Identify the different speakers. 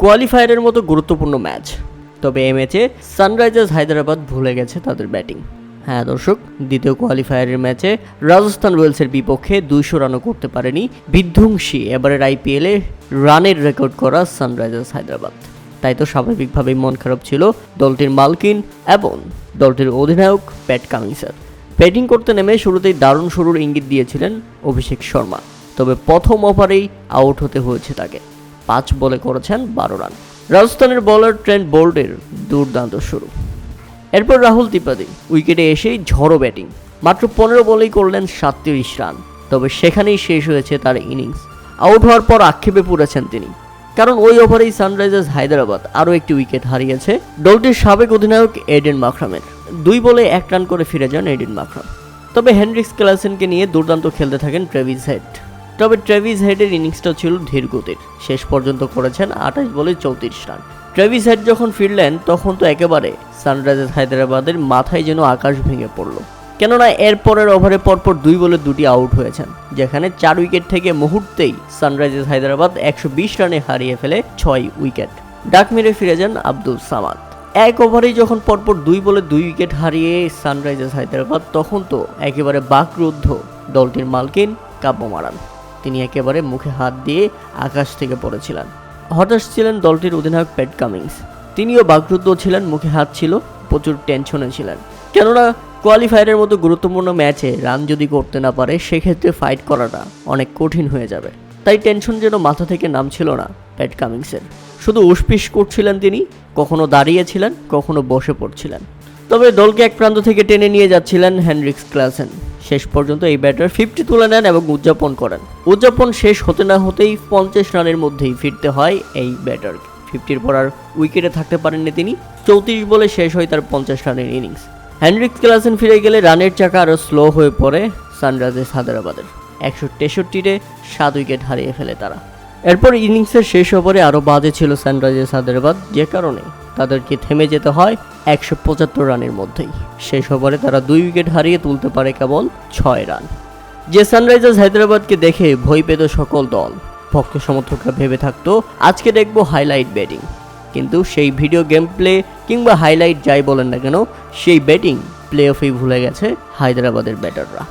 Speaker 1: কোয়ালিফায়ারের মতো গুরুত্বপূর্ণ ম্যাচ, তবে এই ম্যাচে সানরাইজার্স হায়দ্রাবাদ ভুলে গেছে তাদের ব্যাটিং। হ্যাঁ দর্শক, দ্বিতীয় কোয়ালিফায়ারের ম্যাচে রাজস্থান রয়্যালসের বিপক্ষে 200 রানও করতে পারেনি বিধ্বংসী এবারের আইপিএলে রানের রেকর্ড করা সানরাইজার্স হায়দ্রাবাদ। তাই তো স্বাভাবিকভাবেই মন খারাপ ছিল দলটির মালকিন এবং দলটির অধিনায়ক প্যাট কামিন্সের। ব্যাটিং করতে নেমে শুরুতেই দারুণ শুরুর ইঙ্গিত দিয়েছিলেন অভিষেক শর্মা, তবে প্রথম ওভারেই আউট হতে হয়েছে তাকে। 5 বলে করেছেন 12 রান। রাজস্থানের বোলার ট্রেন্ট বোল্টের দুর্দান্ত শুরু। এরপর রাহুল ত্রিপাঠী উইকেটে এসেই ঝড়ো ব্যাটিং, মাত্র 15 বলেই করলেন 37 রান, তবে সেখানেই শেষ হয়েছে তার ইনিংস। আউট হওয়ার পর আক্ষেপে পড়েছেন তিনি, কারণ ওই ওভারেই সানরাইজার্স হায়দ্রাবাদ আরও একটি উইকেট হারিয়েছে দলটির সাবেক অধিনায়ক এডেন মাকরামের। 2 বলে 1 রান করে ফিরে যান এডেন মাকরাম। তবে হেনরিক্স ক্লাসেনকে নিয়ে দুর্দান্ত খেলতে থাকেন ট্রেভিস হেড। তবে ট্রেভিস হেডের ইনিংসটা ছিল ধীর গতির, শেষ পর্যন্ত করেছেন 28 বলে 34 রান। ট্রেভিস হেড যখন ফিরলেন তখন তো একেবারে সানরাইজার্স হায়দ্রাবাদের মাথায় যেন আকাশ ভেঙে পড়ল, কেননা এরপরের ওভারে পরপর 2 বলে 2টি আউট হয়েছেন, যেখানে 4 উইকেট থেকে মুহূর্তেই সানরাইজার্স হায়দ্রাবাদ 120 রানে হারিয়ে ফেলে 6 উইকেট। ডাক মেরে ফিরে যান আব্দুল সামাদ। এক ওভারেই যখন পরপর 2 বলে 2 উইকেট হারিয়ে সানরাইজার্স হায়দ্রাবাদ, তখন তো একেবারে বাকরুদ্ধ দলটির মালকিন কাব্য মারান। তিনি একেবারে মুখে হাত দিয়ে আকাশ থেকে পড়েছিলেন। হতাশ ছিলেন দলটির অধিনায়ক প্যাট কামিন্স, তিনিও বাকরুদ্ধ ছিলেন, মুখে হাত ছিল, প্রচুর টেনশনে ছিলেন, কেননা কোয়ালিফায়ারের মতো গুরুত্বপূর্ণ ম্যাচে রান যদি করতে না পারে সেক্ষেত্রে ফাইট করাটা অনেক কঠিন হয়ে যাবে। তাই টেনশন যেন মাথা থেকে নামছিল না প্যাট কামিন্সের। শুধু উসপিস করছিলেন তিনি, কখনো দাঁড়িয়েছিলেন, কখনো বসে পড়ছিলেন। তবে দলকে এক প্রান্ত থেকে টেনে নিয়ে যাচ্ছিলেন হেনরিক্স ক্লাসেন। শেষ পর্যন্ত এই ব্যাটার 50 তুলে নেন এবং উদযাপন করেন। উদযাপন শেষ হতে না হতেই 50 রানের মধ্যেই ফিরতে হয় এই ব্যাটারকে। 50-র পর আর উইকেটে থাকতে পারেননি তিনি। 34 বলে শেষ হয় তার 50 রানের ইনিংস। হেনরিক্স ক্লাসেন ফিরে গেলে রানের চাকা আরও স্লো হয়ে পড়ে সানরাইজার্স হায়দ্রাবাদের। 163-তে 7 উইকেট হারিয়ে ফেলে তারা। এরপর ইনিংসের শেষ ওভারে আরও বাজে ছিল সানরাইজার্স হায়দ্রাবাদ, যে কারণে তাদেরকে থেমে যেতে হয় 175 রানের মধ্যেই। শেষ ওভারে তারা 2 উইকেট হারিয়ে তুলতে পারে কেবল 6 রান। যে সানরাইজার্স হায়দ্রাবাদকে দেখে ভয় পেত সকল দল, ভক্ত সমর্থকরা ভেবে থাকতো আজকে দেখব হাইলাইট ব্যাটিং, কিন্তু সেই ভিডিও গেম প্লে কিংবা হাইলাইট যাই বলেন না কেন, সেই ব্যাটিং প্লে অফেই ভুলে গেছে হায়দ্রাবাদের ব্যাটাররা।